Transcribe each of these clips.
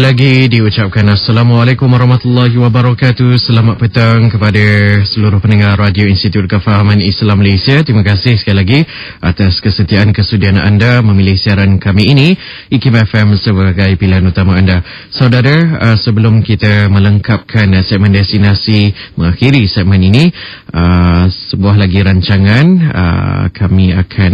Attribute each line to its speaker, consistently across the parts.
Speaker 1: Sekali lagi diucapkan Assalamualaikum warahmatullahi wabarakatuh. Selamat petang kepada seluruh pendengar Radio Institut Kefahaman Islam Malaysia. Terima kasih sekali lagi atas kesetiaan kesudian anda memilih siaran kami ini, IKIM FM sebagai pilihan utama anda. Saudara, sebelum kita melengkapkan segmen destinasi, mengakhiri segmen ini, sebuah lagi rancangan kami akan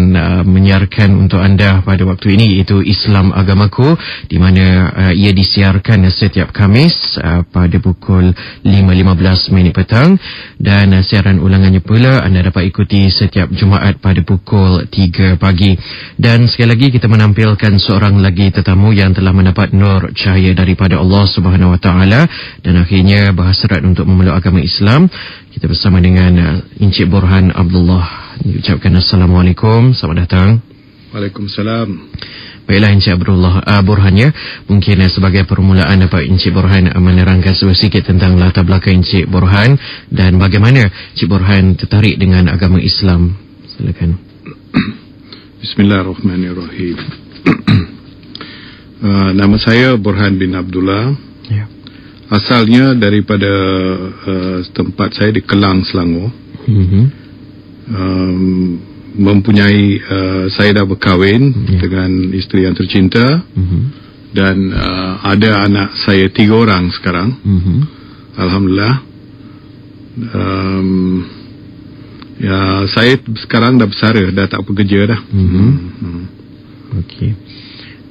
Speaker 1: menyiarkan untuk anda pada waktu ini, iaitu Islam Agamaku, di mana ia disiarkan setiap Khamis pada pukul 5.15 petang, dan siaran ulangannya pula anda dapat ikuti setiap Jumaat pada pukul 3 pagi. Dan sekali lagi kita menampilkan seorang lagi tetamu yang telah mendapat nur cahaya daripada Allah Subhanahu Wa Taala dan akhirnya berhasrat untuk memeluk agama Islam. Kita bersama dengan Encik Burhan Abdullah. Diucapkan Assalamualaikum, selamat datang.
Speaker 2: Waalaikumsalam.
Speaker 1: Baiklah Encik Burhan, ya, mungkin sebagai permulaan dapat Encik Burhan menerangkan sedikit tentang latar belakang Encik Burhan dan bagaimana Encik Burhan tertarik dengan agama Islam. Silakan.
Speaker 2: Bismillahirrahmanirrahim. Nama saya Burhan bin Abdullah.
Speaker 1: Ya.
Speaker 2: Asalnya daripada tempat saya di Kelang, Selangor. Mempunyai saya dah berkahwin dengan isteri yang tercinta, dan ada anak saya 3 orang sekarang. Alhamdulillah. Ya, saya sekarang dah bersara, dah tak bekerja dah.
Speaker 1: Okey.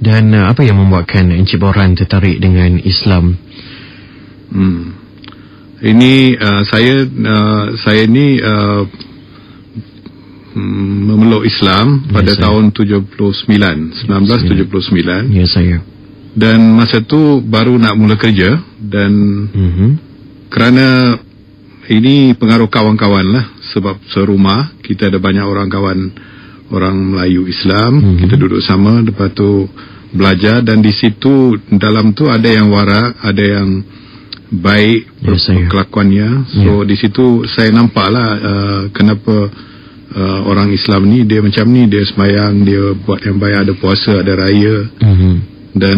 Speaker 1: Dan apa yang membuatkan Encik Burhan tertarik dengan Islam?
Speaker 2: Ini saya ni memeluk Islam pada tahun 1979.
Speaker 1: Ya, saya.
Speaker 2: Dan masa tu baru nak mula kerja, dan kerana ini pengaruh kawan-kawan lah, sebab serumah kita ada banyak orang kawan orang Melayu Islam. Kita duduk sama, lepas tu belajar, dan di situ dalam tu ada yang warak, ada yang baik kelakuannya. So di situ saya nampaklah kenapa orang Islam ni dia macam ni, dia sembahyang, dia buat yang baik, ada puasa, ada raya. Dan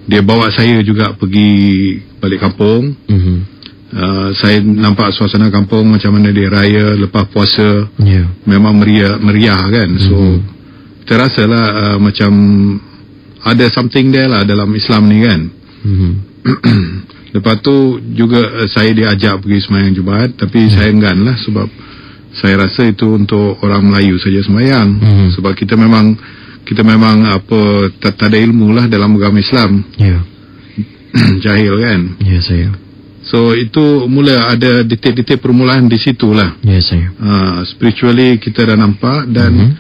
Speaker 2: dia bawa saya juga pergi balik kampung. Saya nampak suasana kampung macam mana dia raya lepas puasa. Memang meriah kan. So terasalah macam ada something there lah dalam Islam ni kan. Lepas tu juga saya diajak pergi sembahyang Jumaat, tapi saya enggan lah, sebab saya rasa itu untuk orang Melayu saja sembahyang. Sebab kita memang apa tak ada ilmu lah dalam agama Islam. Jahil kan.
Speaker 1: Ya, saya.
Speaker 2: So itu mula ada detik-detik permulaan di situlah.
Speaker 1: Ya, saya.
Speaker 2: Spiritually kita dah nampak, dan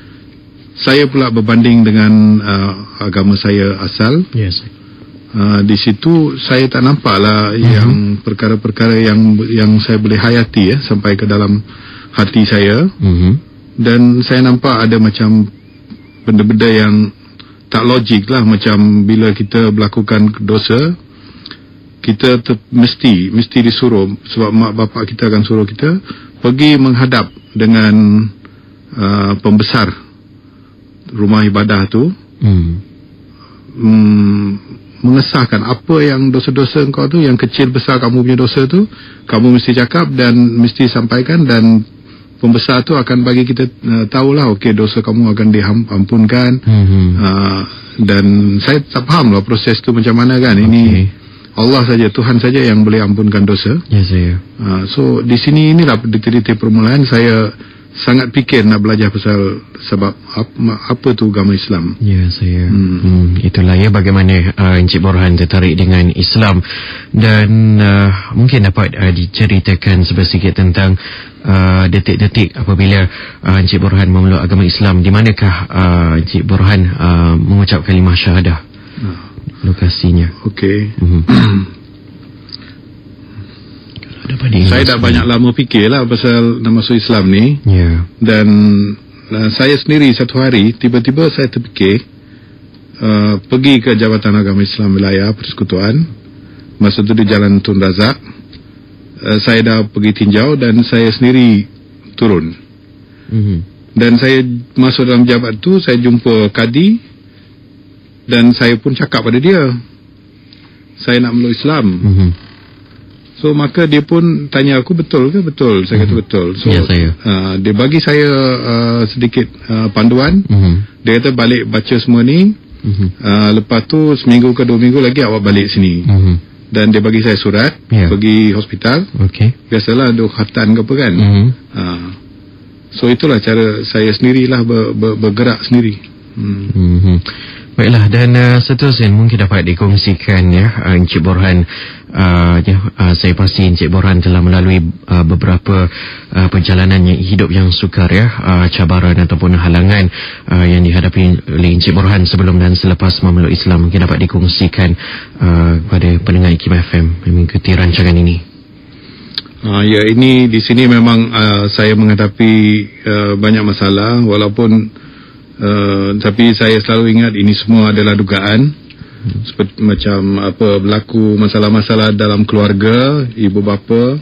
Speaker 2: saya pula berbanding dengan agama saya asal.
Speaker 1: Ya, saya.
Speaker 2: Di situ saya tak nampak lah yang perkara-perkara yang saya boleh hayati sampai ke dalam hati saya. Dan saya nampak ada macam benda-benda yang tak logik lah. Macam bila kita melakukan dosa, kita mesti disuruh, sebab mak bapak kita akan suruh kita pergi menghadap dengan pembesar rumah ibadah tu, mengesahkan apa yang dosa-dosa engkau tu, yang kecil besar kamu punya dosa tu, kamu mesti cakap dan mesti sampaikan, dan pembesar tu akan bagi kita tahulah, okey, dosa kamu akan diampunkan. Dan saya tak faham lah proses tu macam mana kan. Ini Allah saja, Tuhan saja yang boleh ampunkan dosa.
Speaker 1: Ya, saya.
Speaker 2: So di sini inilah detik-detik permulaan saya sangat fikir nak belajar pasal sebab apa tu agama Islam.
Speaker 1: Ya, saya. Itulah ya bagaimana Encik Burhan tertarik dengan Islam. Dan mungkin dapat diceritakan sedikit tentang detik-detik apabila Encik Burhan memeluk agama Islam. Di manakah Encik Burhan mengucap kalimah syahadah? Lokasinya.
Speaker 2: Okey.
Speaker 1: Saya
Speaker 2: dah banyak lama fikirlah pasal nak masuk Islam ni. Dan saya sendiri satu hari tiba-tiba saya terfikir pergi ke Jabatan Agama Islam Wilayah Persekutuan. Masa tu di Jalan Tun Razak. Saya dah pergi tinjau dan saya sendiri turun. Dan saya masuk dalam jabat tu, saya jumpa kadi, dan saya pun cakap pada dia, saya nak meluk Islam. So maka dia pun tanya aku, betul ke? Betul. Saya kata betul. So dia bagi saya sedikit panduan. Dia kata balik baca semua ni. Lepas tu seminggu ke 2 minggu lagi awak balik sini. Dan dia bagi saya surat pergi hospital. Biasalah ada khatan ke apa kan. So itulah cara saya sendirilah bergerak sendiri.
Speaker 1: Baiklah, dan seterusnya mungkin dapat dikongsikan Encik Borhan. Saya pasti Encik Borhan telah melalui beberapa perjalanan hidup yang sukar, cabaran ataupun halangan yang dihadapi oleh Encik Borhan sebelum dan selepas memeluk Islam. Mungkin dapat dikongsikan kepada pendengar IKIM FM mengikuti rancangan ini.
Speaker 2: Ya, ini di sini memang saya menghadapi banyak masalah, walaupun tapi saya selalu ingat ini semua adalah dugaan. Seperti macam apa berlaku masalah-masalah dalam keluarga, ibu bapa,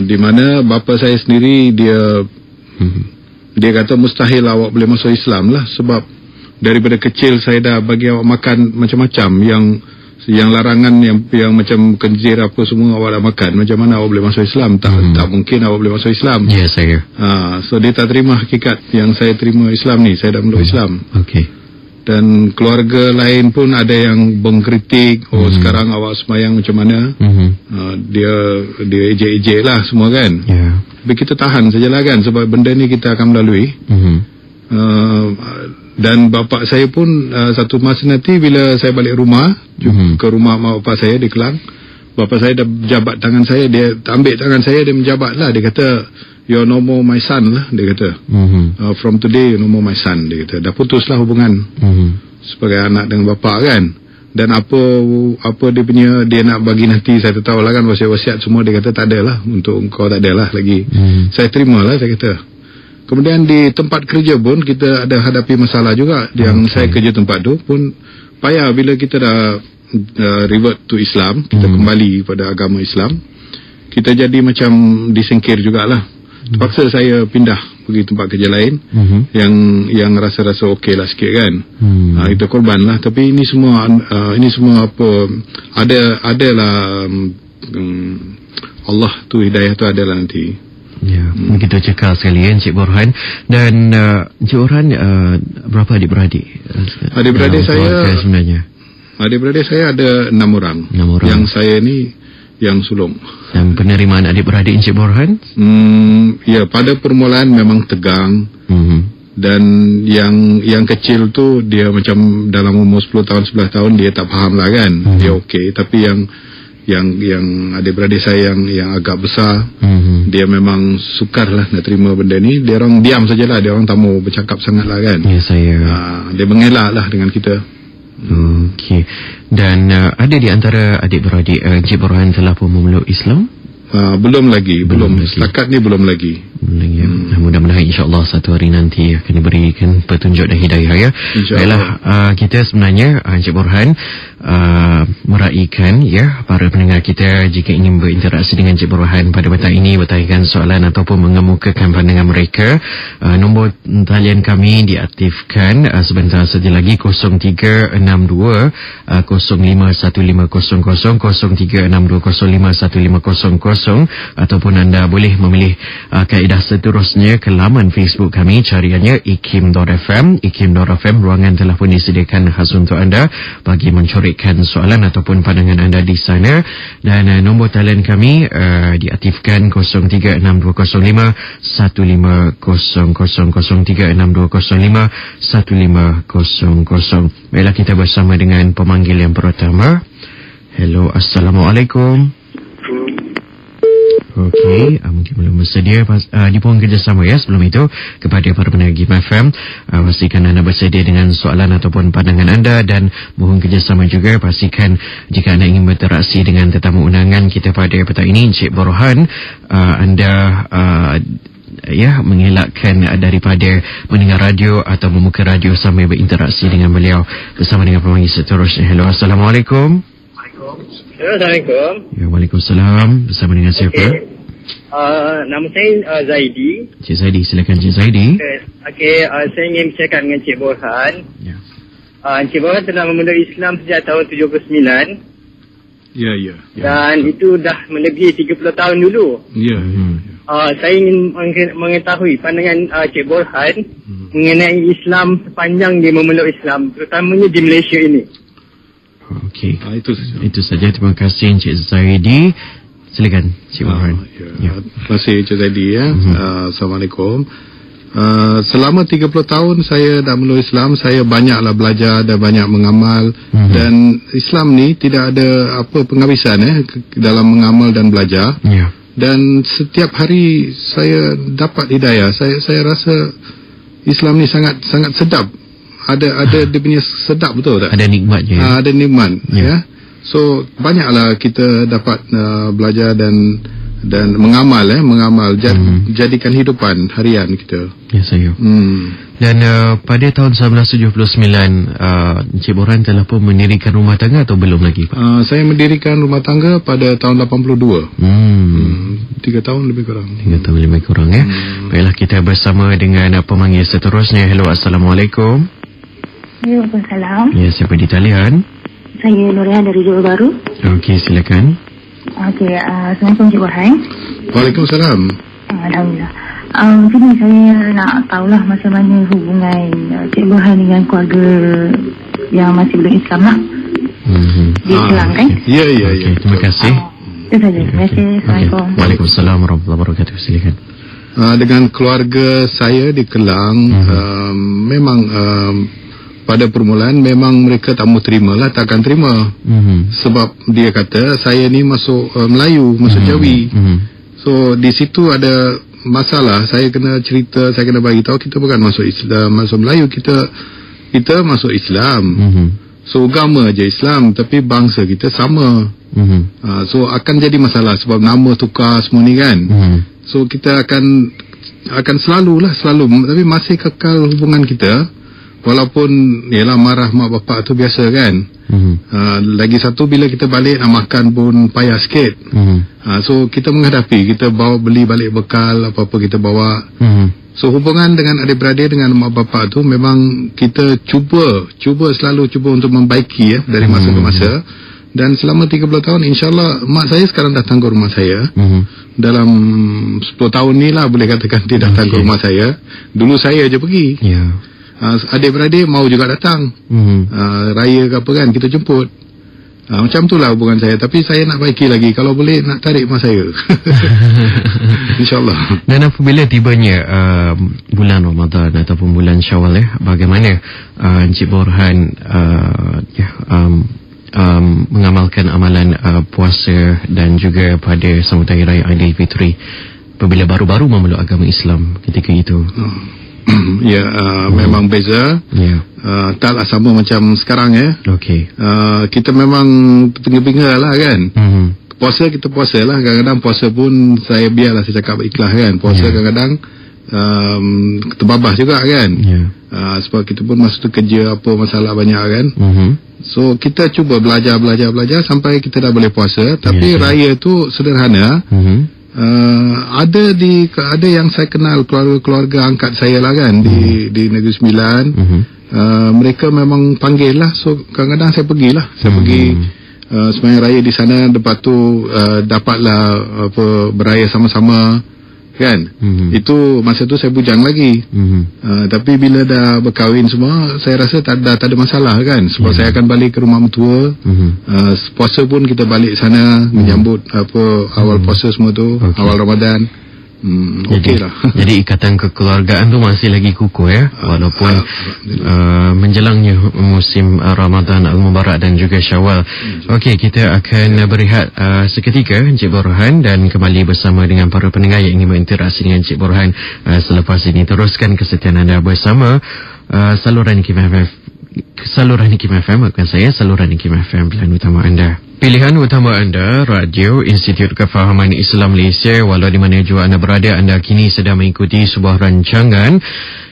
Speaker 2: di mana bapa saya sendiri dia kata mustahil awak boleh masuk Islam lah, sebab daripada kecil saya dah bagi awak makan macam-macam yang larangan yang macam kenjir apa semua awak dah makan. Macam mana awak boleh masuk Islam? Tak mungkin awak boleh masuk Islam.
Speaker 1: Ya, saya.
Speaker 2: So dia tak terima hakikat yang saya terima Islam ni. Saya dah meluk Islam. Dan keluarga lain pun ada yang mengkritik. Sekarang awak sembahyang macam mana? Dia ejek-ejek lah semua kan. Tapi kita tahan sajalah kan, sebab benda ni kita akan melalui. Dan bapa saya pun satu masa nanti bila saya balik rumah, ke rumah mak bapak saya di Kelang, bapa saya dah jabat tangan saya, dia ambil tangan saya, dia menjabat lah, dia kata you're no more my son lah, dia kata from today you're no more my son, dia kata dah putuslah hubungan sebagai anak dengan bapa kan. Dan apa dia punya, dia nak bagi nanti saya tak tahu lah kan, wasiat-wasiat semua dia kata tak ada lah, untuk kau tak ada lah lagi. Saya terima lah, saya kata. Kemudian di tempat kerja pun kita ada hadapi masalah juga. Yang saya kerja tempat tu pun payah bila kita dah revert to Islam, kita kembali pada agama Islam, kita jadi macam disingkir jugalah. Terpaksa saya pindah pergi tempat kerja lain yang rasa-rasa okey lah sikit kan. Kita korban lah. Tapi ini semua apa, adalah Allah tu, hidayah tu adalah nanti.
Speaker 1: Ya, begitu cekal sekali Encik Borhan. Dan Encik Borhan berapa adik-beradik?
Speaker 2: Adik-beradik saya
Speaker 1: sebenarnya.
Speaker 2: Adik-beradik saya ada 6 orang. Yang saya ni yang sulung.
Speaker 1: Dan penerimaan adik-beradik Encik Borhan?
Speaker 2: Ya, pada permulaan memang tegang. Dan yang kecil tu dia macam dalam umur 10 tahun 11 tahun dia tak faham lah kan. Dia okey, tapi yang adik-beradik saya yang agak besar, dia memang sukar lah nak terima benda ni. Dia orang diam sajalah, dia orang tak mau bercakap sangat lah kan.
Speaker 1: Ya, saya.
Speaker 2: Dia mengelak lah dengan kita.
Speaker 1: Okey. Dan ada di antara adik-beradik Encik Borhan telah pun memeluk Islam?
Speaker 2: Belum lagi. Setakat ni belum lagi.
Speaker 1: Mudah-mudahan insyaAllah satu hari nanti akan diberikan petunjuk dan hidayah ya. Baiklah, kita sebenarnya Encik Borhan meraihkan para pendengar kita jika ingin berinteraksi dengan Encik Borhan pada petang ini, bertanyakan soalan ataupun mengemukakan pandangan mereka, nombor talian kami diaktifkan sebentar saja lagi, 0362 051500 0362 051500, ataupun anda boleh memilih kaedah seterusnya ke laman Facebook kami, cariannya ikim.fm. ikim.fm, ruangan telah pun disediakan khas untuk anda bagi mencoretkan soalan ataupun pandangan anda di sana. Dan nombor talian kami diaktifkan 036205 1500 036205 1500. Baiklah, kita bersama dengan pemanggil yang pertama. Hello, Assalamualaikum. Okey, mungkin belum bersedia di pohon kerjasama ya. Sebelum itu, kepada para pendengar IKIM FM, pastikan anda bersedia dengan soalan ataupun pandangan anda, dan mohon kerjasama juga pastikan jika anda ingin berinteraksi dengan tetamu undangan kita pada petang ini, Encik Borhan, anda mengelakkan daripada mendengar radio atau membuka radio sambil berinteraksi dengan beliau bersama dengan pemanggil seterusnya. Hello, Assalamualaikum.
Speaker 3: Assalamualaikum.
Speaker 1: Ya, Waalaikumsalam. Bersama dengan siapa?
Speaker 3: Nama saya Zaidi.
Speaker 1: Cik Zaidi, silakan Cik Zaidi.
Speaker 3: Okey, saya ingin bercakap dengan Cik Borhan.
Speaker 1: Ya.
Speaker 3: Encik Borhan telah memeluk Islam sejak tahun 79.
Speaker 2: Ya.
Speaker 3: Dan itu dah melebihi 30 tahun dulu.
Speaker 2: Ya.
Speaker 3: Saya ingin mengetahui pandangan Encik Borhan mengenai Islam sepanjang dia memeluk Islam, terutamanya di Malaysia ini.
Speaker 1: Okey.
Speaker 2: Itu saja.
Speaker 1: Itu saja. Terima kasih Encik Zaidi. Silakan Encik Borhan.
Speaker 2: Terima kasih Encik Zaidi ya. Assalamualaikum. Selama 30 tahun saya dah memeluk Islam, saya banyaklah belajar dan banyak mengamal. Dan Islam ni tidak ada apa penghabisan dalam mengamal dan belajar. Dan setiap hari saya dapat hidayah. Saya rasa Islam ni sangat sedap. Ada dia punya sedap, betul tak?
Speaker 1: Ada nikmatnya.
Speaker 2: Ada nikmat ya. So banyaklah kita dapat belajar dan mengamal jadikan hidupan harian kita.
Speaker 1: Ya, saya. Dan pada tahun 1979 Encik Borhan telah pun mendirikan rumah tangga atau belum lagi, Pak?
Speaker 2: Saya mendirikan rumah tangga pada tahun 82. 3 tahun lebih kurang.
Speaker 1: 3 tahun lebih kurang ya. Baiklah, kita bersama dengan pemanggil seterusnya. Hello, Assalamualaikum.
Speaker 4: Waalaikumsalam.
Speaker 1: Ya, siapa di talian?
Speaker 4: Saya Nuriah dari Johor Bahru.
Speaker 1: Okey, silakan.
Speaker 4: Okey, Assalamualaikum Encik Borhan.
Speaker 2: Waalaikumsalam.
Speaker 4: Alhamdulillah. Jadi saya nak tahulah macam mana hubungan Encik Borhan dengan keluarga yang masih belum Islam lah. Di Kelang kan?
Speaker 2: Ya.
Speaker 1: Okey, terima kasih.
Speaker 4: Itu saja. Terima kasih. Assalamualaikum.
Speaker 1: Waalaikumsalam warahmatullahi wabarakatuh. Silakan.
Speaker 2: Dengan keluarga saya di Kelang, memang pada permulaan memang mereka tak mau terima lah, takkan terima. Sebab dia kata saya ni masuk Melayu, masuk Jawi. So di situ ada masalah. Saya kena cerita, saya kena bagi tahu kita bukan masuk Islam, masuk Melayu, kita masuk Islam. So agama je Islam, tapi bangsa kita sama. So akan jadi masalah sebab nama tukar semua ni kan. So kita akan selalu, tapi masih kekal hubungan kita. Walaupun yalah marah mak bapak tu biasa kan. Lagi satu, bila kita balik nak makan pun payah sikit. So kita menghadapi, kita beli balik bekal apa-apa kita bawa. So hubungan dengan adik-beradik dengan mak bapak tu memang kita selalu cuba untuk membaiki dari masa ke masa. Dan selama 30 tahun insyaAllah mak saya sekarang datang ke rumah saya. Dalam 10 tahun ni lah boleh katakan dia datang ke rumah saya. Dulu saya je pergi. Adik-beradik mau juga datang. Raya ke apa kan, kita jemput. Macam tu lah hubungan saya. Tapi saya nak baiki lagi. Kalau boleh nak tarik mak saya. InsyaAllah.
Speaker 1: Dan apabila tibanya bulan Ramadan ataupun bulan Syawal bagaimana Encik Borhan mengamalkan amalan puasa dan juga pada sambutan Raya Aidilfitri apabila baru-baru memeluk agama Islam ketika itu?
Speaker 2: Memang beza. Taklah sama macam sekarang
Speaker 1: Okey.
Speaker 2: Kita memang pinga-pinga lah kan. Puasa kita puasa lah. Kadang-kadang puasa pun saya biarlah saya cakap ikhlas kan. Puasa kadang-kadang terbabas juga kan. Sebab kita pun masa tu kerja apa masalah banyak kan. So kita cuba belajar sampai kita dah boleh puasa. Tapi raya tu sederhana. Ada yang saya kenal keluarga angkat saya lah kan di Negeri Sembilan. Mereka memang panggil lah. So kadang-kadang saya pergilah. Saya pergi sembahyang raya di sana. Lepas tu dapatlah beraya sama-sama kan. Itu masa tu saya bujang lagi. Tapi bila dah berkahwin semua, saya rasa tak ada masalah kan. Sebab saya akan balik ke rumah mentua. Puasa pun kita balik sana menyambut awal puasa semua tu, awal Ramadan. Okey lah.
Speaker 1: Jadi ikatan kekeluargaan tu masih lagi kukuh walaupun menjelangnya musim Ramadan Al-Mubarak dan juga Syawal. Okey, kita akan berehat seketika Encik Borhan dan kembali bersama dengan para pendengar yang ingin berinteraksi dengan Encik Borhan selepas ini. Teruskan kesetiaan anda bersama saluran Hikmah FM. Saluran Hikmah FM, bukan saya, saluran Hikmah FM, pilihan utama anda. Pilihan utama anda, Radio Institut Kefahaman Islam Malaysia. Walau di mana jua anda berada, anda kini sedang mengikuti sebuah rancangan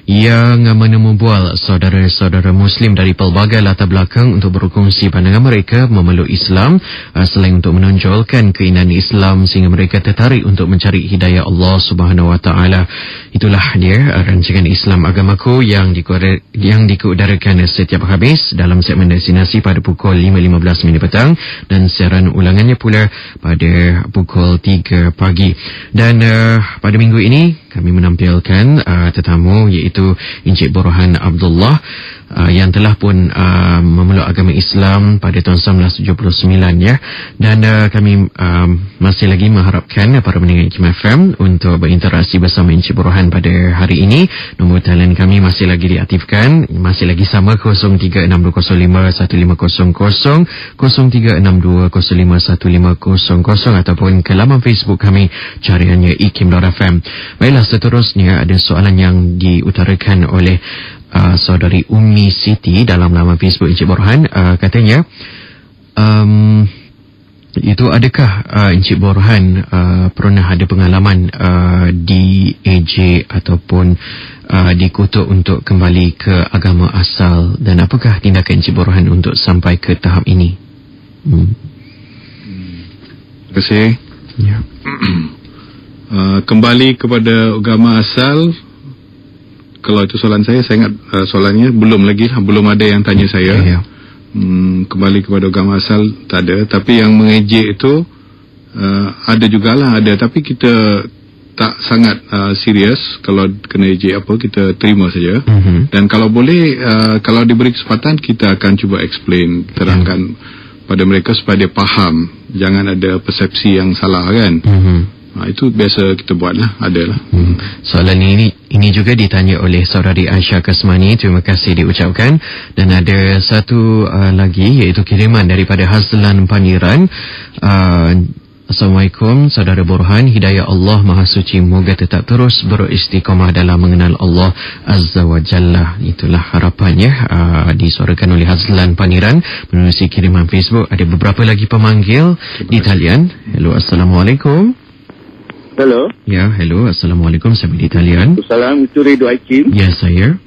Speaker 1: yang menemu bual saudara-saudara Muslim dari pelbagai latar belakang untuk berkongsi pandangan mereka memeluk Islam, selain untuk menonjolkan keinginan Islam sehingga mereka tertarik untuk mencari hidayah Allah Subhanahu Wa Taala. Itulah dia rancangan Islam Agamaku yang diudarakan setiap habis dalam segmen destinasi pada pukul 5.15 minit petang dan siaran ulangannya pula pada pukul 3 pagi. Dan pada minggu ini kami menampilkan tetamu iaitu Encik Borhan Abdullah yang telah pun memeluk agama Islam pada tahun 1979 ya. Dan kami masih lagi mengharapkan para pendengar IKIM FM untuk berinteraksi bersama Encik Borhan pada hari ini. Nombor talian kami masih lagi diaktifkan, masih lagi sama 0362051500, 0362051500 ataupun ke laman Facebook kami cariannya IKIM.FM. Baiklah, seterusnya ada soalan yang diutarakan oleh saudari Ummi Siti dalam laman Facebook Encik Borhan. Katanya, itu adakah Encik Borhan pernah ada pengalaman di AJ ataupun dikutuk untuk kembali ke agama asal, dan apakah tindakan Encik Borhan untuk sampai ke tahap ini?
Speaker 2: Terima kasih.
Speaker 1: Ya.
Speaker 2: Kembali kepada agama asal, kalau itu soalan saya ingat soalannya belum ada yang tanya saya.
Speaker 1: Ya.
Speaker 2: Kembali kepada agama asal tak ada, tapi yang mengejek itu ada jugalah, tapi kita tak sangat serius. Kalau kena ejek apa, kita terima saja. Dan kalau boleh, kalau diberi kesempatan, kita akan cuba explain, terangkan pada mereka supaya dia faham, jangan ada persepsi yang salah kan. Itu biasa kita buatlah, adalah.
Speaker 1: Soalan ini juga ditanya oleh saudari Aisyah Kasmani. Terima kasih diucapkan. Dan ada satu lagi, iaitu kiriman daripada Hazlan Paniran. Assalamualaikum saudara Borhan, hidayah Allah Maha Suci moga tetap terus beristiqamah dalam mengenal Allah Azza wa Jalla. Itulah harapannya, disuarakan oleh Hazlan Paniran menerusi kiriman Facebook. Ada beberapa lagi pemanggil di talian. Hello, Assalamualaikum.
Speaker 5: Hello.
Speaker 1: Ya, hello. Assalamualaikum. Saya di talian.
Speaker 5: Assalamualaikum. Itu Ridho Hakim.
Speaker 1: Ya, saya.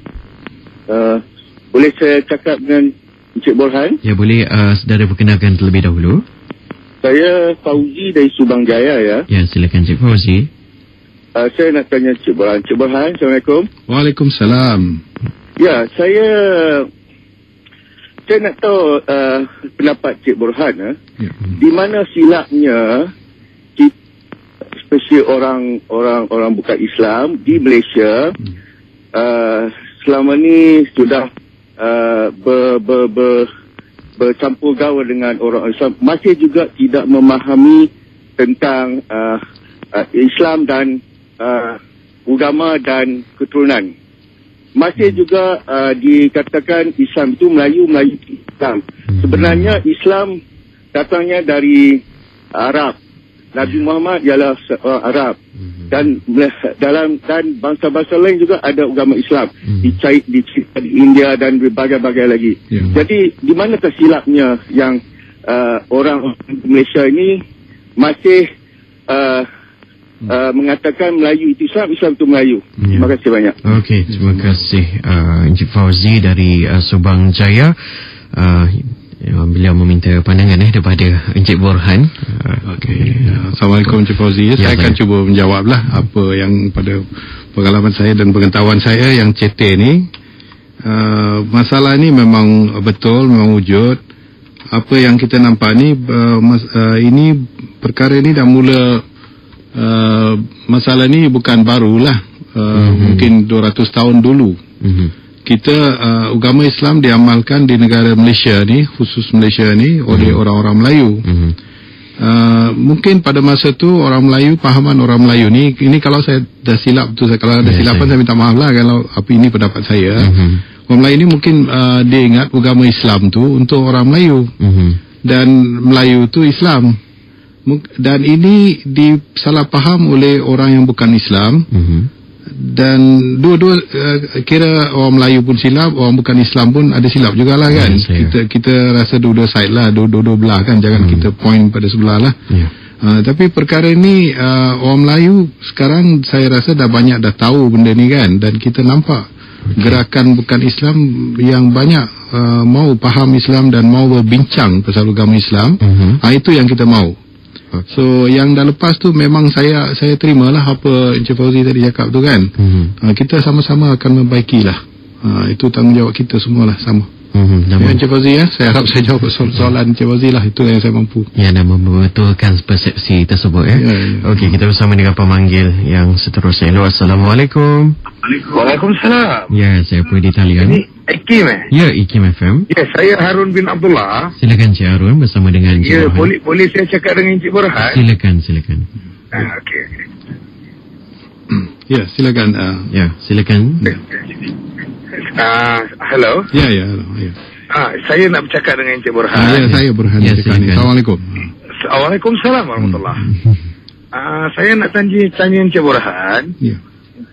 Speaker 5: Boleh saya cakap dengan Encik Borhan?
Speaker 1: Ya, boleh. Saudara perkenalkan terlebih dahulu.
Speaker 5: Saya Fauzi dari Subang Jaya ya.
Speaker 1: Ya, silakan Encik Fauzi.
Speaker 5: Saya nak tanya Encik Borhan. Encik Borhan, Assalamualaikum.
Speaker 2: Waalaikumsalam.
Speaker 5: Ya, saya nak tahu pendapat Encik Borhan.
Speaker 2: Ya.
Speaker 5: Di mana silapnya especially orang bukan Islam di Malaysia selama ni sudah bercampur gaul dengan orang Islam, masih juga tidak memahami tentang Islam dan agama dan keturunan. Masih juga dikatakan Islam itu Melayu Islam. Sebenarnya Islam datangnya dari Arab. Nabi Muhammad ialah seorang Arab, dan bangsa-bangsa lain juga ada agama Islam di India dan berbagai-bagai lagi. Jadi di mana kesilapnya yang orang Malaysia ini masih mengatakan Melayu itu Islam, Islam itu Melayu. Terima kasih banyak.
Speaker 1: Okey, terima kasih Encik Fauzi dari Subang Jaya. Beliau meminta pandangan daripada Encik Borhan.
Speaker 2: Okey. Assalamualaikum Encik Fauzi. Saya akan cuba menjawablah apa yang pada pengalaman saya dan pengetahuan saya yang cetek ni. Masalah ni memang betul, memang wujud. Apa yang kita nampak ni, ini perkara ni dah mula, masalah ni bukan barulah. Mungkin 200 tahun dulu. Kita agama Islam diamalkan di negara Malaysia ni, khusus Malaysia ni, oleh orang-orang Melayu. Mungkin pada masa tu orang Melayu, pahaman orang Melayu ni, ini kalau saya dah silap tu, kalau ada silapan saya minta maaf lah kalau apa ini pendapat saya. Orang Melayu ni mungkin dia ingat agama Islam tu untuk orang Melayu, dan Melayu tu Islam. Dan ini disalah faham oleh orang yang bukan Islam. Dan dua-dua kira orang Melayu pun silap, orang bukan Islam pun ada silap jugalah kan. Kita rasa dua-dua side lah, dua-dua belah kan, jangan kita point pada sebelah lah. Tapi perkara ni orang Melayu sekarang saya rasa dah banyak dah tahu benda ni kan, dan kita nampak gerakan bukan Islam yang banyak mau faham Islam dan mau berbincang pasal agama Islam. Itu yang kita mau. So yang dah lepas tu memang saya terimalah apa Encik Fauzi tadi cakap tu kan. Kita sama-sama akan membaikilah. Itu tanggungjawab kita semualah sama. Encik Fauzi saya harap saya jawab soalan Encik Fauzi lah. Itulah yang saya mampu.
Speaker 1: Ya, dan membetulkan persepsi tersebut ya. Okey, kita bersama dengan pemanggil yang seterusnya. Hello, Assalamualaikum.
Speaker 6: Waalaikumsalam.
Speaker 1: Ya, saya pun di talian.
Speaker 6: Ini Ikim
Speaker 1: Ya, Ikim FM.
Speaker 6: Ya, saya Harun bin Abdullah.
Speaker 1: Silakan Cik Harun bersama dengan Encik
Speaker 6: Ya,
Speaker 1: Burhan.
Speaker 6: boleh saya cakap dengan Encik Burhan?
Speaker 1: Silakan.
Speaker 6: Okey.
Speaker 2: Ya, silakan.
Speaker 1: Ya, silakan.
Speaker 6: Hello.
Speaker 2: Ya, hello. Ya.
Speaker 6: Saya nak bercakap dengan Encik Burhan.
Speaker 2: Saya Burhan.
Speaker 1: Ya, silakan.
Speaker 2: Assalamualaikum.
Speaker 6: Waalaikumsalam warahmatullahi. Saya nak tanya Encik Burhan.
Speaker 2: Ya.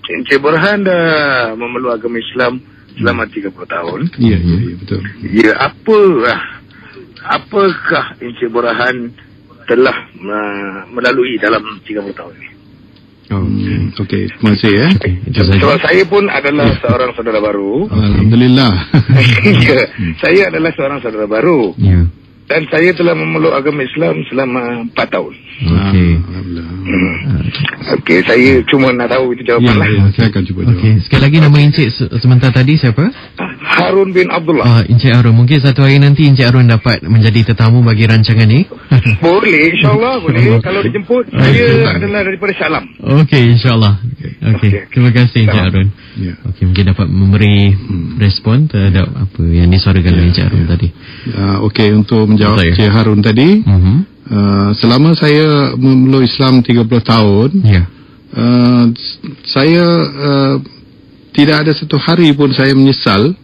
Speaker 6: Encik Burhan dah memeluk agama Islam selama 30 tahun.
Speaker 2: Ya, betul.
Speaker 6: Ya, apakah Encik Burhan telah melalui dalam 30 tahun ini?
Speaker 2: Okey, terima kasih ya.
Speaker 6: Sebab saya pun adalah seorang saudara baru.
Speaker 2: Alhamdulillah.
Speaker 6: Ya, saya adalah seorang saudara baru.
Speaker 1: Ya.
Speaker 6: Dan saya telah memeluk agama Islam selama 4 tahun.
Speaker 1: Okey.
Speaker 2: Alhamdulillah.
Speaker 6: Okey, saya cuma nak tahu itu jawapan lah.
Speaker 2: Ya, saya akan cuba jawab.
Speaker 1: Okey, sekali lagi nama Encik sebentar tadi siapa?
Speaker 6: Harun bin Abdullah.
Speaker 1: Encik Harun, mungkin satu hari nanti Encik Harun dapat menjadi tetamu bagi rancangan ni.
Speaker 6: Boleh, insyaAllah boleh. Kalau dijemput, saya adalah daripada Syalam.
Speaker 1: Okey, insyaAllah. Okey, terima kasih Encik Harun.
Speaker 2: Ya.
Speaker 1: Okey, mungkin dapat memberi respon terhadap apa yang disuarakan oleh Encik Harun tadi.
Speaker 2: Okey, untuk menjawab Encik Harun tadi, selama saya memeluk Islam 30 tahun, saya tidak ada satu hari pun saya menyesal,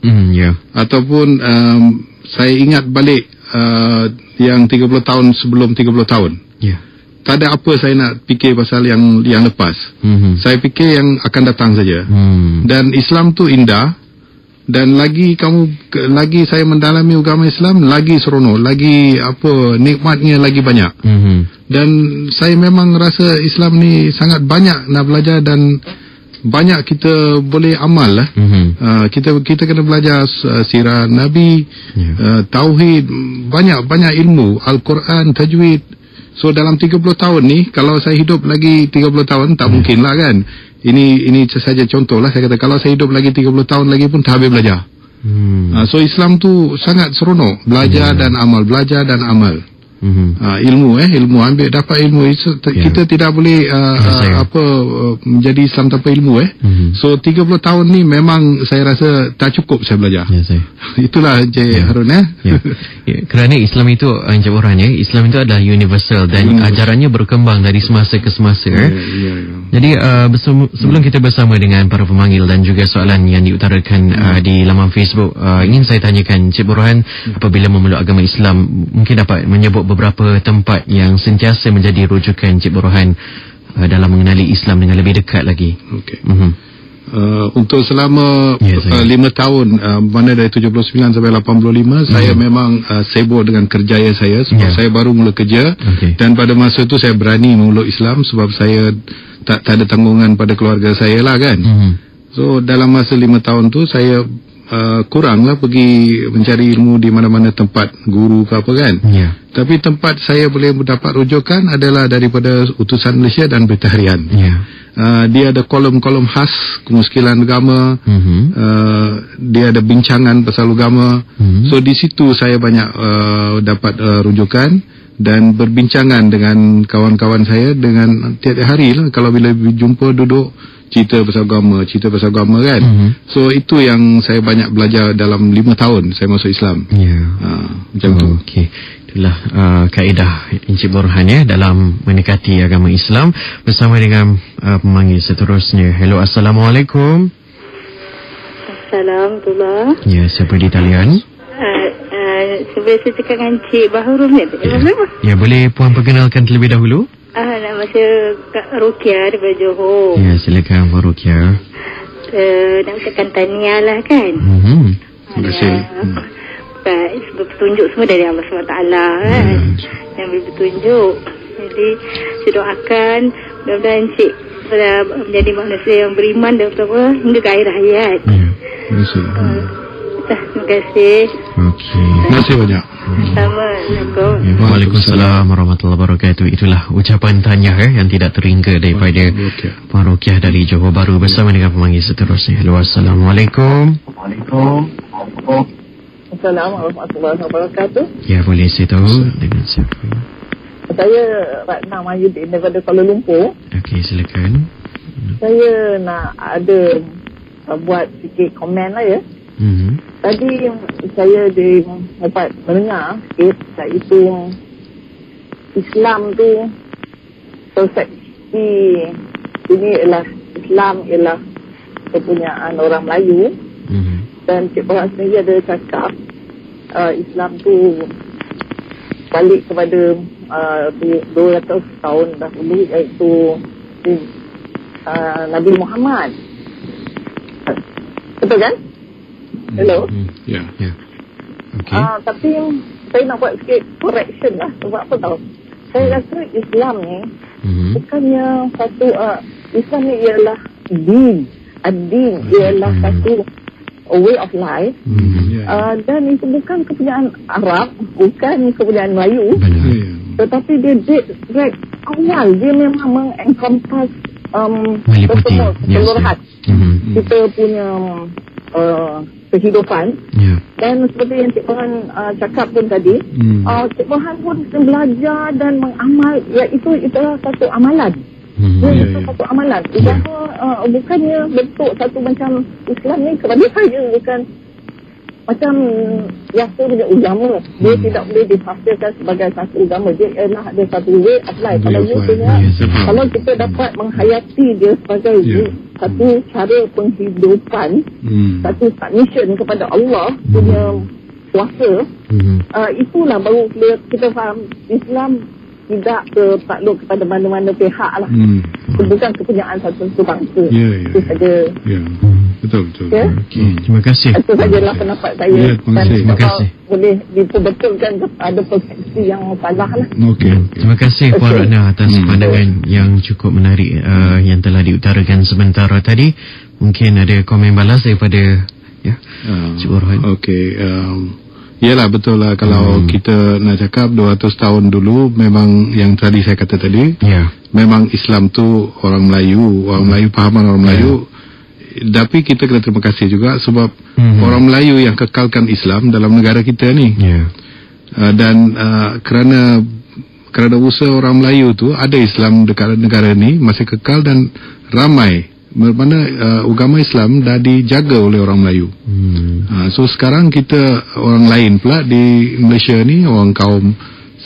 Speaker 2: ataupun saya ingat balik yang 30 tahun sebelum 30 tahun. Tak ada apa saya nak fikir pasal yang lepas. Saya fikir yang akan datang saja. Dan Islam tu indah. Dan lagi saya mendalami agama Islam, lagi seronok, lagi nikmatnya lagi banyak. Dan saya memang rasa Islam ni sangat banyak nak belajar dan banyak kita boleh amal lah. Kita kena belajar sirah Nabi, tauhid, banyak ilmu, Al-Quran, tajwid. So dalam 30 tahun ni, kalau saya hidup lagi 30 tahun, tak mungkin lah kan. Ini saja contoh lah. Saya kata kalau saya hidup lagi 30 tahun lagi pun tak habis belajar. So Islam tu sangat seronok. Belajar dan amal, belajar dan amal. Ilmu ambil dapat ilmu. Kita tidak boleh menjadi Islam tanpa ilmu. So 30 tahun ni memang saya rasa tak cukup saya belajar. Itulah Encik Harun
Speaker 1: kerana Islam itu Encik Burhan Islam itu adalah universal dan ajarannya berkembang dari semasa ke semasa. Jadi sebelum kita bersama dengan para pemanggil dan juga soalan yang diutarakan di laman Facebook, ingin saya tanyakan Encik Burhan, apabila memeluk agama Islam, mungkin dapat menyebut beberapa tempat yang sentiasa menjadi rujukan Encik Burhan dalam mengenali Islam dengan lebih dekat lagi.
Speaker 2: Untuk selama 5 tahun, mana dari 79 sampai 85, saya memang sibuk dengan kerjaya saya sebab saya baru mula kerja. Dan pada masa itu saya berani memeluk Islam sebab saya tak ada tanggungan pada keluarga saya lah kan. So dalam masa 5 tahun tu saya kuranglah pergi mencari ilmu di mana-mana tempat guru ke apa kan. Tapi tempat saya boleh mendapat rujukan adalah daripada Utusan Malaysia dan Berita Harian. Dia ada kolom-kolom khas kemuskilan agama. Dia ada bincangan pasal agama. So di situ saya banyak dapat rujukan dan berbincangan dengan kawan-kawan saya dengan tiap-tiap hari lah. Kalau bila jumpa duduk cerita pasal agama kan. So itu yang saya banyak belajar dalam 5 tahun saya masuk Islam. Macam tu.
Speaker 1: Okey. Itulah kaedah Encik Burhan dalam mendekati agama Islam. Bersama dengan pemanggil seterusnya. Hello, Assalamualaikum.
Speaker 4: Assalamualaikum.
Speaker 1: Ya, siapa di talian?
Speaker 4: Sebelum saya cakap dengan Encik Baharul
Speaker 1: ya, boleh puan perkenalkan terlebih dahulu?
Speaker 4: Nama saya Kak Rukia daripada Johor.
Speaker 1: Ya, silakan Puan Rukia.
Speaker 4: Nak ucapkan tahniah lah kan.
Speaker 2: Terima kasih.
Speaker 4: Petunjuk semua dari Allah SWT kan. Yang beri petunjuk. Jadi saya doakan mudah-mudahan Encik menjadi manusia yang beriman dan hingga ke akhir hayat.
Speaker 2: Terima kasih.
Speaker 7: Terima kasih.
Speaker 1: Okey.
Speaker 2: Terima kasih banyak.
Speaker 7: Assalamualaikum.
Speaker 1: Ya, Waalaikumsalam warahmatullahi wabarakatuh. Itulah ucapan tanya yang tidak terhingga daripada Puan Rukiah dari Johor Bahru bersama dengan pemanggil seterusnya. Halo, Assalamualaikum.
Speaker 8: Assalamualaikum warahmatullahi wabarakatuh.
Speaker 1: Ya, boleh saya tahu dengan siapa?
Speaker 8: Saya Ratna Mahyudin daripada Kuala Lumpur.
Speaker 1: Okey, silakan.
Speaker 8: Saya nak ada buat sikit komen lah ya. Tadi saya dapat mendengar sikit, iaitu Islam tu persepsi ini ialah Islam ialah kepunyaan orang Melayu. Dan Cik Berhad sendiri ada cakap Islam tu balik kepada 200 tahun dahulu, iaitu Nabi Muhammad. Betul kan? Hello?
Speaker 2: Ya.
Speaker 1: Okey.
Speaker 8: Tapi saya nak buat sikit correction lah. Sebab apa tahu? Saya rasa Islam ni bukannya satu Islam ni ialah din. Ad-din ialah satu way of life. Dan itu bukan kepunyaan Arab, bukan kepunyaan Melayu. Tetapi dia direct awal. Dia memang mengencompass keseluruhan kita punya kehidupan. Dan seperti yang Cik Berhan cakap pun tadi, Cik Berhan pun belajar dan mengamal, iaitu itulah satu amalan. Itu satu amalan. Bukannya bentuk satu macam Islam ni kepada saya bukan macam biasa punya agama. Dia tidak boleh ditafsirkan sebagai satu agama. Dia ialah ada satu way of life. Kalau kita dapat menghayati dia sebagai satu cara penghidupan, satu submission kepada Allah punya kuasa, itulah baru kita faham Islam tidak takluk kepada mana-mana pihak lah. Bukan kepunyaan satu bangsa. Itu saja.
Speaker 2: Betul.
Speaker 8: Ya?
Speaker 1: Terima kasih.
Speaker 8: Itu sajalah pendapat saya.
Speaker 1: Terima kasih.
Speaker 8: Boleh diperbetulkan ada persepsi yang salah lah.
Speaker 1: Terima kasih Puan Ratna atas pandangan yang cukup menarik yang telah diutarakan sementara tadi. Mungkin ada komen balas daripada Cik Burhan.
Speaker 2: Yalah, betul lah. Kalau kita nak cakap 200 tahun dulu, memang yang tadi saya kata tadi, memang Islam tu orang Melayu fahaman orang Melayu. Tapi kita kena terima kasih juga sebab orang Melayu yang kekalkan Islam dalam negara kita ni. Dan kerana usaha orang Melayu tu, ada Islam dekat negara ni masih kekal dan ramai. Bermakna agama Islam dah dijaga oleh orang Melayu. So sekarang kita orang lain pula di Malaysia ni, orang kaum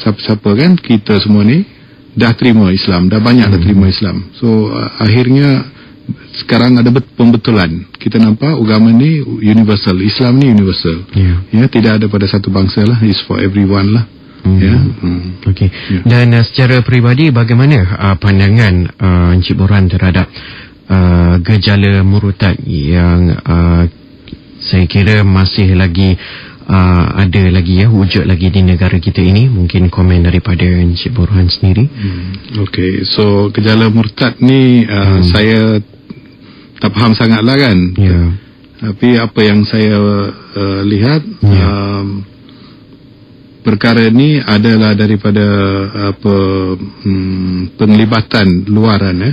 Speaker 2: siapa-siapa kan, kita semua ni dah terima Islam, dah banyak dah terima Islam. So akhirnya sekarang ada pembetulan. Kita nampak agama ni universal, Islam ni universal. Ya, tidak ada pada satu bangsa lah, it's for everyone lah.
Speaker 1: Okey. Dan secara peribadi bagaimana pandangan Encik Burhan terhadap gejala murtad yang saya kira masih lagi ada lagi wujud lagi di negara kita ini? Mungkin komen daripada Encik Burhan sendiri.
Speaker 2: Okey, so gejala murtad ni saya tak faham sangat lah kan. Tapi apa yang saya lihat, perkara ni adalah daripada penglibatan luaran.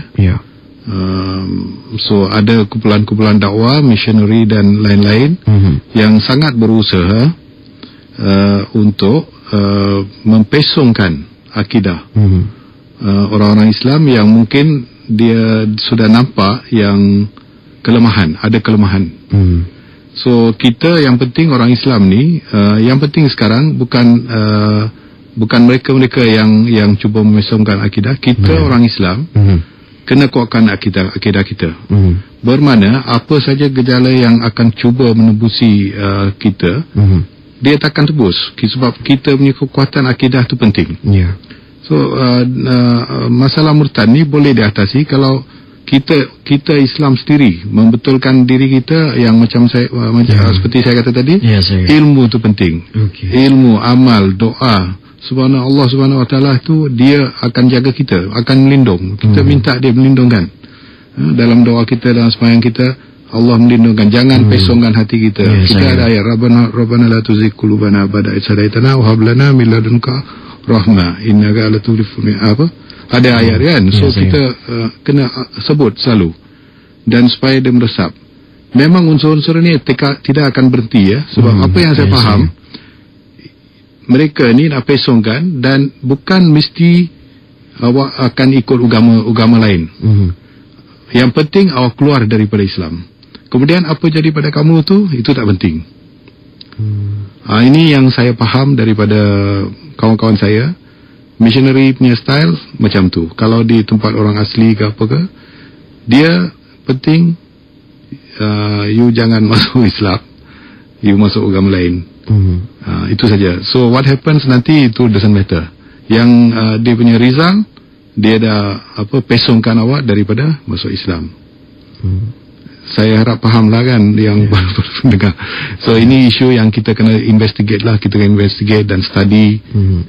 Speaker 2: So ada kumpulan-kumpulan dakwah, missionary dan lain-lain yang sangat berusaha untuk mempesongkan akidah orang-orang Islam yang mungkin dia sudah nampak yang ada kelemahan. So kita yang penting orang Islam ni, yang penting sekarang bukan mereka-mereka yang cuba memesongkan akidah. Kita orang Islam kena kuatkan akidah kita. Bermakna apa saja gejala yang akan cuba menembusi kita, dia takkan tebus sebab kita punya kekuatan akidah tu penting. So masalah murtad ni boleh diatasi kalau kita Islam sendiri membetulkan diri kita yang macam seperti saya kata tadi, ilmu tu penting. Ilmu, amal, doa. Allah Subhanahu Wa Taala tu dia akan jaga kita, akan melindung. Kita minta dia melindungkan. Dalam doa kita, dalam sembahyang kita, Allah melindungkan. Jangan pesongkan hati kita. Kita ada ayat Rabbana la tuzigh qulubana ba'da idh hadaitana wa hab lana min ladunka rahmah innaka latul apa? Ada ayat kan. So kita kena sebut selalu dan supaya dia meresap. Memang unsur-unsur ini tidak akan berhenti ya. Sebab apa yang saya faham, mereka ni nak pesongkan dan bukan mesti awak akan ikut agama lain. Yang penting awak keluar daripada Islam. Kemudian apa jadi pada kamu tu, itu tak penting. Ini yang saya faham daripada kawan-kawan saya. Missionary punya style macam tu. Kalau di tempat orang asli ke apa ke, dia penting you jangan masuk Islam, you masuk agama lain. Itu saja. So what happens nanti itu doesn't matter. Yang dia punya result, dia dah pesongkan awak daripada masuk Islam. Saya harap faham lah kan yang baru dengar. So ini isu yang kita kena investigate lah. Kita kena investigate dan study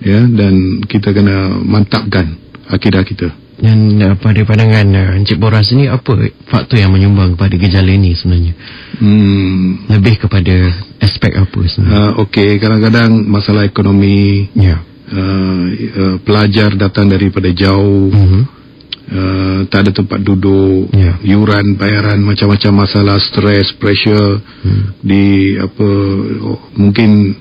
Speaker 2: ya, dan kita kena mantapkan akidah kita.
Speaker 1: Dan pada pandangan Encik Boras ni, apa faktor yang menyumbang kepada gejala ini sebenarnya? Lebih kepada aspek apa sebenarnya?
Speaker 2: Okey, kadang-kadang masalah ekonomi, pelajar datang daripada jauh, tak ada tempat duduk, yuran, bayaran, macam-macam masalah, stres, pressure di mungkin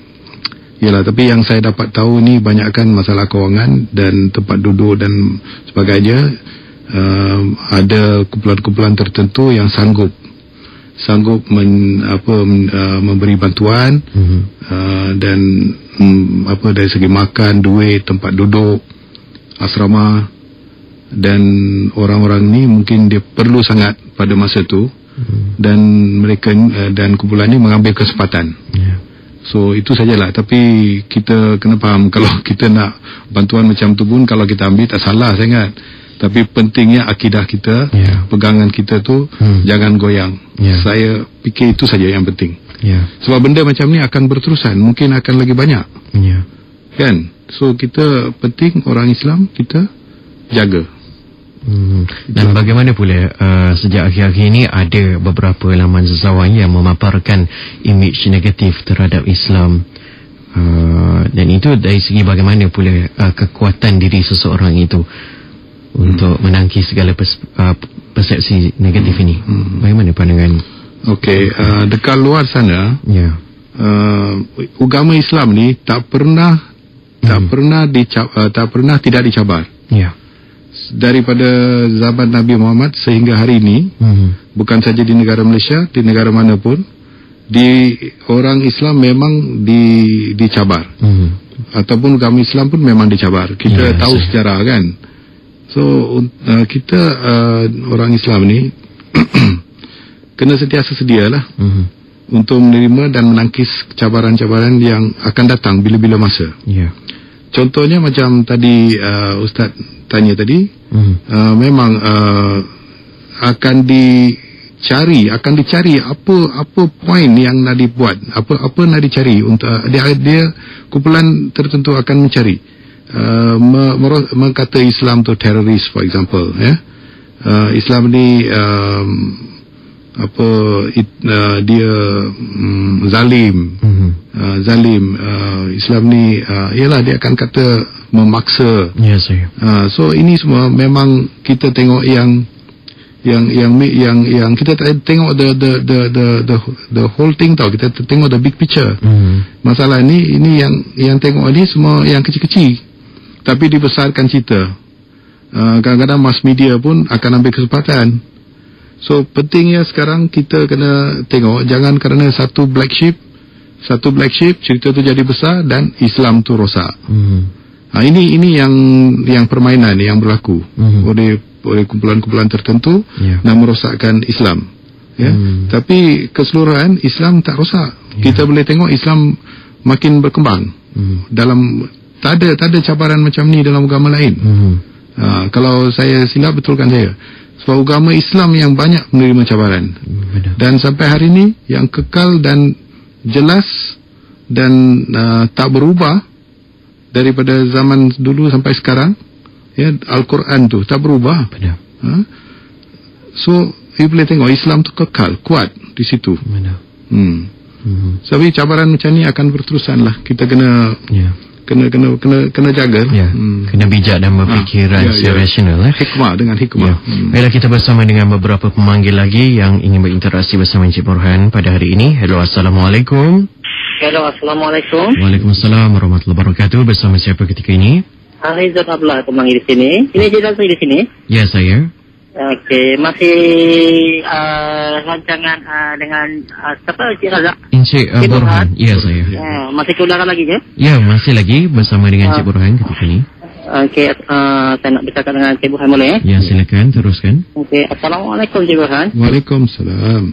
Speaker 2: yalah, tapi yang saya dapat tahu ni banyakkan masalah kewangan dan tempat duduk dan sebagainya. Ada kumpulan-kumpulan tertentu yang sanggup memberi bantuan dan dari segi makan, duit, tempat duduk, asrama. Dan orang-orang ni mungkin dia perlu sangat pada masa tu, dan mereka dan kumpulan ni mengambil kesempatan. So itu sajalah. Tapi kita kena faham, kalau kita nak bantuan macam tu pun kalau kita ambil tak salah sangat. Tapi pentingnya akidah kita, pegangan kita tu jangan goyang. Saya fikir itu saja yang penting. Sebab benda macam ni akan berterusan, mungkin akan lagi banyak. Kan? So kita penting orang Islam kita jaga.
Speaker 1: Dan bagaimana pula sejak akhir-akhir ini ada beberapa laman sasawan yang memaparkan imej negatif terhadap Islam, dan itu dari segi bagaimana pula kekuatan diri seseorang itu untuk menangkis segala persepsi negatif ini. Bagaimana pandangan? Okey,
Speaker 2: dekat luar sana agama Islam ni tak pernah tidak dicabar. Daripada zaman Nabi Muhammad sehingga hari ini, bukan saja di negara Malaysia, di negara mana pun, di orang Islam memang dicabar. Ataupun agama Islam pun memang dicabar. Kita tahu sejarah kan. So kita orang Islam ni kena sentiasa sedialah untuk menerima dan menangkis cabaran-cabaran yang akan datang bila-bila masa. Contohnya macam tadi Ustaz tanya tadi, memang akan dicari apa poin yang nak dibuat, apa nak dicari untuk dia kumpulan tertentu akan mencari mengkata Islam tu teroris, for example, Islam ni dia zalim, Islam ni ialah dia akan kata memaksa. So ini semua memang kita tengok yang kita tengok the whole thing tau. Kita tengok the big picture. Masalah ini yang tengok ni semua yang kecil-kecil, tapi dibesarkan cerita. Kadang-kadang mass media pun akan ambil kesempatan. So pentingnya sekarang kita kena tengok, jangan kerana satu black sheep cerita tu jadi besar dan Islam tu rosak. Ini yang permainan yang berlaku oleh kumpulan-kumpulan tertentu nak merosakkan Islam. Tapi keseluruhan Islam tak rosak. Kita boleh tengok Islam makin berkembang. Dalam tak ada cabaran macam ni dalam agama lain. Kalau saya silap, betulkan saya. Sebab agama Islam yang banyak menerima cabaran. Dan sampai hari ini yang kekal dan jelas dan tak berubah daripada zaman dulu sampai sekarang, Al-Quran tu tak berubah. So kita boleh tengok Islam tu kekal, kuat di situ. Tapi cabaran macam ni akan berterusan lah. Kita kena kena jaga.
Speaker 1: Kena bijak dan berfikiran secara rasional.
Speaker 2: Hikmah dengan hikmah.
Speaker 1: Baiklah, kita bersama dengan beberapa pemanggil lagi yang ingin berinteraksi bersama Encik Borhan pada hari ini. Hello, Assalamualaikum.
Speaker 9: Hello, Assalamualaikum.
Speaker 1: Waalaikumsalam warahmatullahi wabarakatuh. Bersama siapa ketika ini?
Speaker 9: Rizal Abdullah pemanggil di sini. Ini jelas saya di sini.
Speaker 1: Ya, saya.
Speaker 9: Okey, masih rancangan dengan siapa, Encik Razak?
Speaker 1: Encik Borhan. Ya, saya.
Speaker 9: Masih ke udara lagi ke?
Speaker 1: Ya, masih lagi bersama dengan Encik Borhan ketika ini.
Speaker 9: Okey, saya nak bercakap dengan Encik Borhan boleh?
Speaker 1: Ya, silakan teruskan.
Speaker 9: Okey, Assalamualaikum Encik Borhan.
Speaker 2: Waalaikumsalam.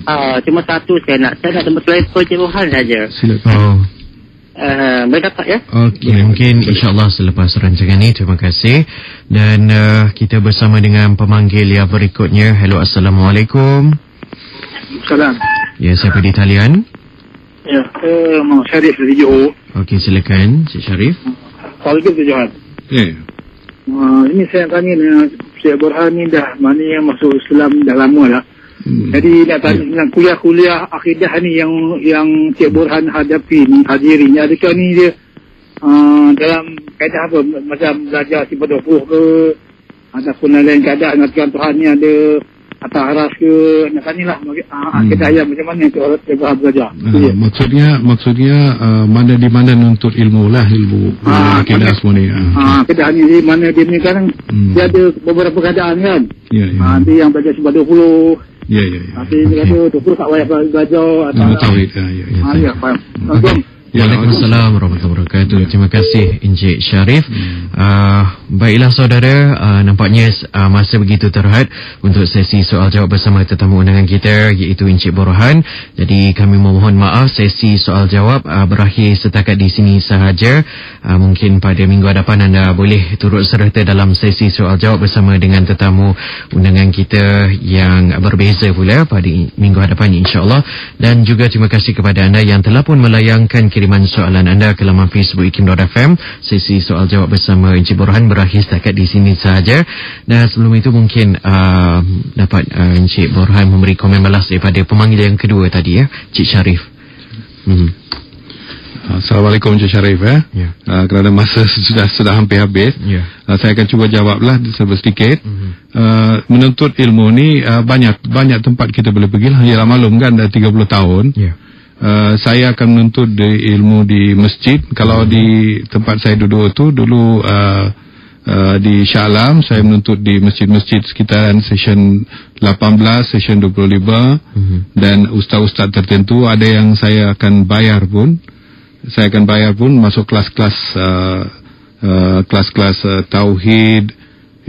Speaker 9: Cuma satu saya nak telefon Encik Borhan saja.
Speaker 2: Silakan.
Speaker 9: Boleh dapat ya?
Speaker 1: Okey, mungkin insyaAllah selepas rancangan ini. Terima kasih. Dan kita bersama dengan pemanggil yang berikutnya. Hello, Assalamualaikum.
Speaker 10: Salam.
Speaker 1: Ya, siapa di talian?
Speaker 10: Ya, Mak Syarif dari Johor.
Speaker 1: Okey, silakan Cik Syarif.
Speaker 10: Assalamualaikum Cik Johan. Ini saya tanya dengan Cik Borhan ni dah mana yang masuk Islam dah lama lah. Jadi nak tanya dengan kuliah-kuliah akidah ni yang Cik Borhan hadapi ni, hadirinya, adakah ni dia dalam kaedah apa, macam belajar sifat 20 ke ataupun lain keadaan mengatakan Tuhan ni ada atas aras ke, nak tanyalah akidah yang macam mana Cik Borhan belajar.
Speaker 2: Maksudnya mana di mana nuntut ilmu lah, ilmu akidah semua ni.
Speaker 10: Akidah ni di mana dia ni sekarang dia ada beberapa keadaan kan. Nanti yang belajar sifat 20. Nanti dia kata 20 tak payah belajar atau
Speaker 2: tauhid.
Speaker 10: Ya, faham.
Speaker 1: Waalaikumsalam warahmatullahi wabarakatuh. Terima kasih Encik Syarif. Baiklah saudara, nampaknya masa begitu terhad untuk sesi soal jawab bersama tetamu undangan kita, iaitu Encik Borhan. Jadi kami memohon maaf, sesi soal jawab berakhir setakat di sini sahaja. Mungkin pada minggu hadapan anda boleh turut serta dalam sesi soal jawab bersama dengan tetamu undangan kita yang berbeza pula pada minggu hadapan, insyaAllah. Dan juga terima kasih kepada anda yang telah pun melayangkan kiriman soalan anda ke laman Facebook ikim.fm. Sesi soal jawab bersama Encik Borhan berakhir setakat di sini sahaja. Dan sebelum itu mungkin dapat Encik Borhan memberi komen balas daripada pemanggil yang kedua tadi, ya, Cik Syarif.
Speaker 2: Assalamualaikum Encik Syarif. Kerana masa sudah hampir habis, saya akan cuba jawablah sedikit. Menuntut ilmu ni banyak tempat kita boleh pergi lah. Ialah maklum kan, dah 30 tahun. Saya akan menuntut ilmu di masjid. Kalau di tempat saya duduk tu dulu di Shah Alam, saya menuntut di masjid-masjid sekitaran Session 18, Session 25. Dan ustaz-ustaz tertentu ada yang saya akan bayar pun. Saya akan bayar pun masuk kelas-kelas tauhid,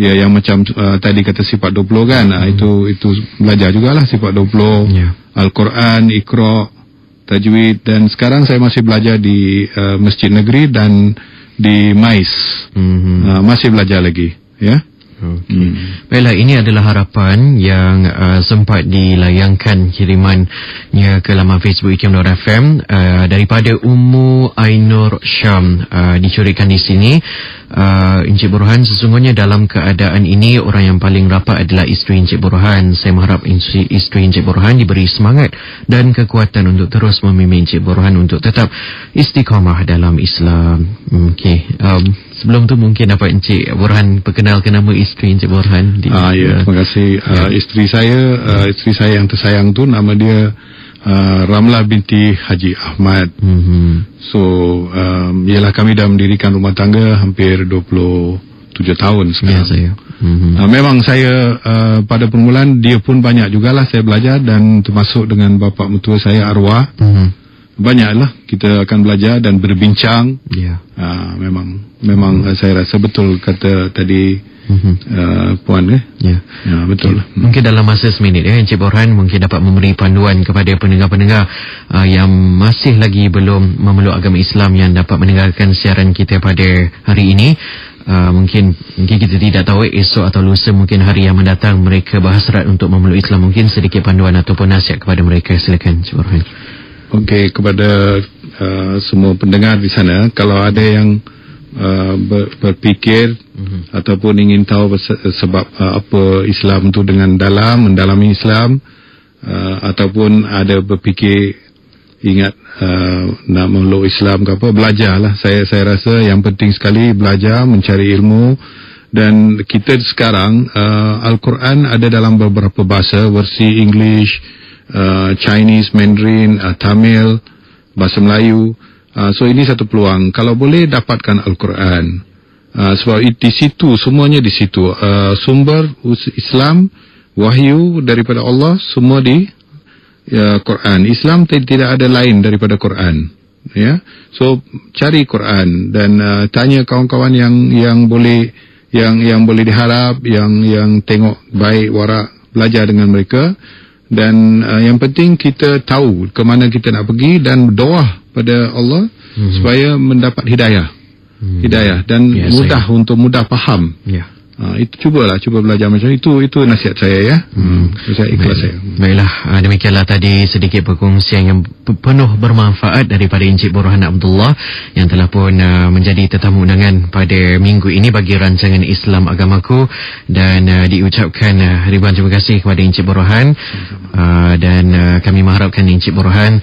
Speaker 2: ya, yang macam tadi kata sifat 20 kan. Itu belajar jugalah sifat 20, Al-Quran, Iqra, tajwid. Dan sekarang saya masih belajar di Masjid Negeri dan di Mais. Masih belajar lagi, ya. Baiklah, ini adalah harapan yang sempat dilayangkan kirimannya ke laman Facebook ikim.fm daripada Ummu Ainur Syam. Dicurikan di sini, Encik Borhan, sesungguhnya dalam keadaan ini orang yang paling rapat adalah isteri Encik Borhan. Saya mengharap isteri Encik Borhan diberi semangat dan kekuatan untuk terus memimpin Encik Borhan untuk tetap istiqamah dalam Islam. Sebelum tu mungkin dapat Encik Borhan perkenalkan nama isteri Encik Borhan. Terima kasih. Isteri saya yang tersayang tu nama dia Ramlah binti Haji Ahmad. So ialah kami dah mendirikan rumah tangga hampir 27 tahun sekarang. Memang saya pada permulaan dia pun banyak jugalah saya belajar, dan termasuk dengan bapa mertua saya arwah. Banyaklah kita akan belajar dan berbincang. Memang saya rasa betul kata tadi Puan, betul. Mungkin dalam masa seminit, Encik Borhan mungkin dapat memberi panduan kepada pendengar-pendengar yang masih lagi belum memeluk agama Islam yang dapat mendengarkan siaran kita pada hari ini. Mungkin kita tidak tahu esok atau lusa, mungkin hari yang mendatang mereka berhasrat untuk memeluk Islam. Mungkin sedikit panduan ataupun nasihat kepada mereka. Silakan Encik Borhan. Okey, kepada semua pendengar di sana, kalau ada yang berfikir ataupun ingin tahu sebab apa Islam tu dengan mendalami Islam, ataupun ada berfikir ingat nak meluk Islam ke apa, belajarlah. Saya rasa yang penting sekali belajar, mencari ilmu. Dan kita sekarang Al-Quran ada dalam beberapa bahasa, versi English, Chinese, Mandarin, Tamil, bahasa Melayu. So ini satu peluang kalau boleh dapatkan Al-Quran, sebab di situ semuanya, di situ sumber Islam, wahyu daripada Allah semua di Quran. Islam tidak ada lain daripada Quran, ya. So cari Quran dan tanya kawan-kawan yang boleh diharap, yang tengok baik, warak, belajar dengan mereka. Dan yang penting kita tahu ke mana kita nak pergi dan berdoa pada Allah supaya mendapat hidayah dan mudah faham. Itu cuba belajar macam itu nasihat saya, ya. Saya ikhlas. saya.
Speaker 1: Baiklah, demikianlah tadi sedikit perkongsian yang penuh bermanfaat daripada Encik Borhan Abdullah yang telah pun menjadi tetamu undangan pada minggu ini bagi rancangan Islam Agamaku, dan diucapkan ribuan terima kasih kepada Encik Borhan, dan kami mengharapkan Encik Borhan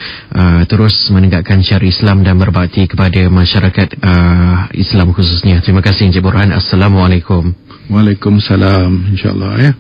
Speaker 1: terus menegakkan syariat Islam dan berbakti kepada masyarakat Islam khususnya. Terima kasih Encik Borhan. Assalamualaikum.
Speaker 2: Waalaikumsalam, insyaAllah, ya.